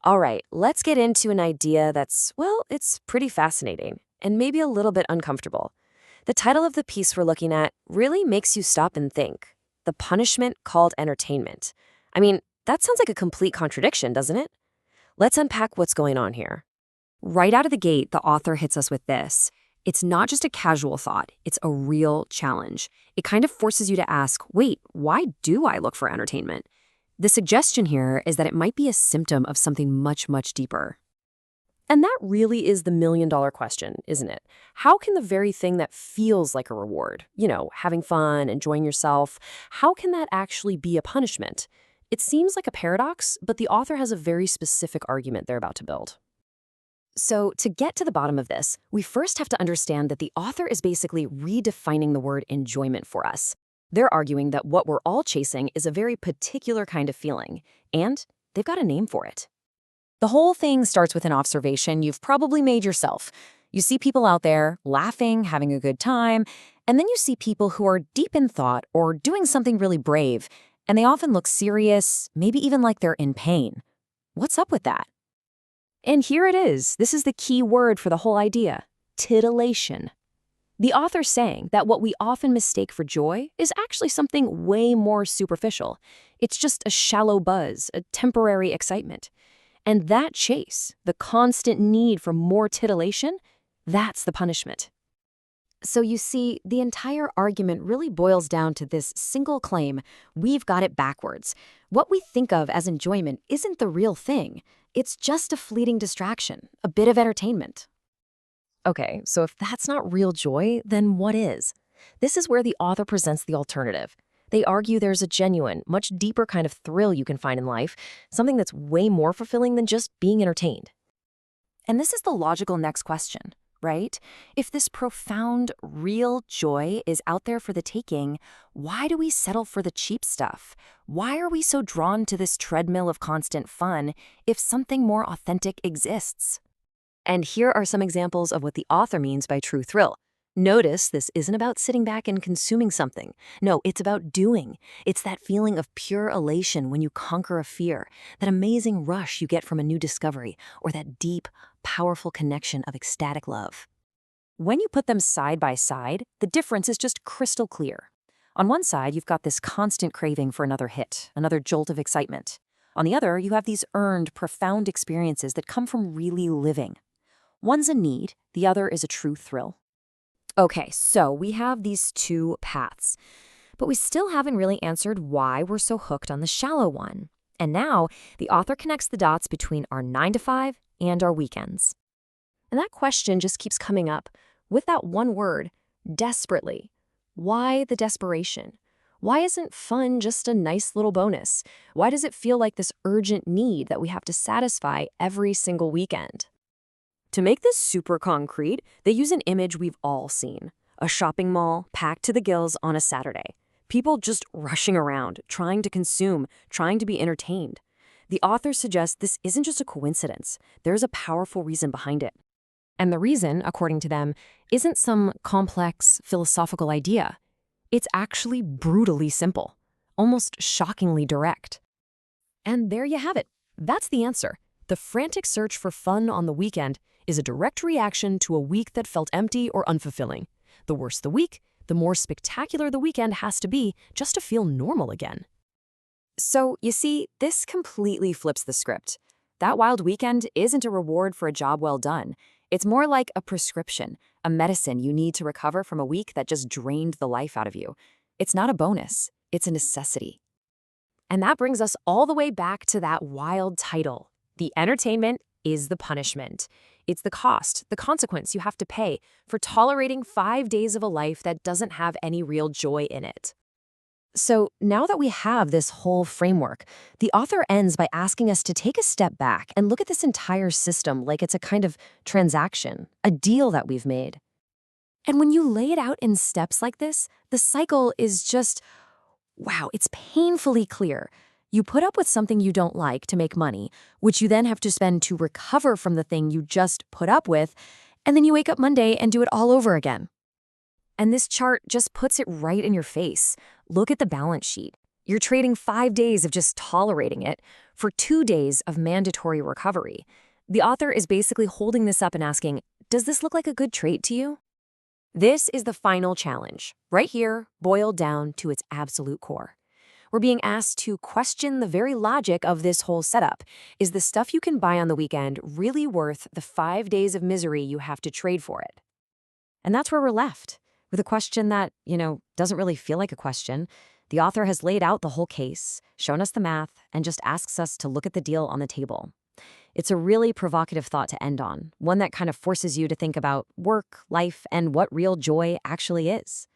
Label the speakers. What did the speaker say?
Speaker 1: All right, let's get into an idea that's, well, it's pretty fascinating and maybe a little bit uncomfortable. The title of the piece we're looking at really makes you stop and think. The punishment called entertainment. I mean, that sounds like a complete contradiction, doesn't it? Let's unpack what's going on here. Right out of the gate, the author hits us with this. It's not just a casual thought, it's a real challenge. It kind of forces you to ask, wait, why do I look for entertainment? The suggestion here is that it might be a symptom of something much, much deeper. And that really is the million-dollar question, isn't it? How can the very thing that feels like a reward, having fun, enjoying yourself, how can that actually be a punishment? It seems like a paradox, but the author has a very specific argument they're about to build. So, to get to the bottom of this, we first have to understand that the author is basically redefining the word enjoyment for us. They're arguing that what we're all chasing is a very particular kind of feeling, and they've got a name for it. The whole thing starts with an observation you've probably made yourself. You see people out there laughing, having a good time, and then you see people who are deep in thought or doing something really brave, and they often look serious, maybe even like they're in pain. What's up with that? And here it is. This is the key word for the whole idea: titillation. The author's saying that what we often mistake for joy is actually something way more superficial. It's just a shallow buzz, a temporary excitement. And that chase, the constant need for more titillation, that's the punishment. So you see, the entire argument really boils down to this single claim: we've got it backwards. What we think of as enjoyment isn't the real thing. It's just a fleeting distraction, a bit of entertainment. Okay, so if that's not real joy, then what is? This is where the author presents the alternative. They argue there's a genuine, much deeper kind of thrill you can find in life, something that's way more fulfilling than just being entertained. And this is the logical next question, right? If this profound, real joy is out there for the taking, why do we settle for the cheap stuff? Why are we so drawn to this treadmill of constant fun if something more authentic exists? And here are some examples of what the author means by true thrill. Notice this isn't about sitting back and consuming something. No, it's about doing. It's that feeling of pure elation when you conquer a fear, that amazing rush you get from a new discovery, or that deep, powerful connection of ecstatic love. When you put them side by side, the difference is just crystal clear. On one side, you've got this constant craving for another hit, another jolt of excitement. On the other, you have these earned, profound experiences that come from really living. One's a need, the other is a true thrill. Okay, so we have these two paths, but we still haven't really answered why we're so hooked on the shallow one. And now, the author connects the dots between our 9 to 5 and our weekends. And that question just keeps coming up with that one word, desperately. Why the desperation? Why isn't fun just a nice little bonus? Why does it feel like this urgent need that we have to satisfy every single weekend? To make this super concrete, they use an image we've all seen: a shopping mall packed to the gills on a Saturday. People just rushing around, trying to consume, trying to be entertained. The author suggests this isn't just a coincidence. There's a powerful reason behind it. And the reason, according to them, isn't some complex philosophical idea. It's actually brutally simple, almost shockingly direct. And there you have it. That's the answer. The frantic search for fun on the weekend is a direct reaction to a week that felt empty or unfulfilling. The worse the week, the more spectacular the weekend has to be just to feel normal again. So, you see, this completely flips the script. That wild weekend isn't a reward for a job well done. It's more like a prescription, a medicine you need to recover from a week that just drained the life out of you. It's not a bonus, it's a necessity. And that brings us all the way back to that wild title. The entertainment is the punishment. It's the cost, the consequence you have to pay for tolerating 5 days of a life that doesn't have any real joy in it. So now that we have this whole framework, the author ends by asking us to take a step back and look at this entire system like it's a kind of transaction, a deal that we've made. And when you lay it out in steps like this, the cycle is just, wow, it's painfully clear. You put up with something you don't like to make money, which you then have to spend to recover from the thing you just put up with, and then you wake up Monday and do it all over again. And this chart just puts it right in your face. Look at the balance sheet.
Speaker 2: You're trading 5 days of just tolerating it for 2 days of mandatory recovery. The author is basically holding this up and asking, does this look like a good trait to you?
Speaker 1: This is the final challenge, right here, boiled down to its absolute core. We're being asked to question the very logic of this whole setup. Is the stuff you can buy on the weekend really worth the 5 days of misery you have to trade for it? And that's where we're left, with a question that, doesn't really feel like a question. The author has laid out the whole case, shown us the math, and just asks us to look at the deal on the table. It's a really provocative thought to end on, one that kind of forces you to think about work, life, and what real joy actually is.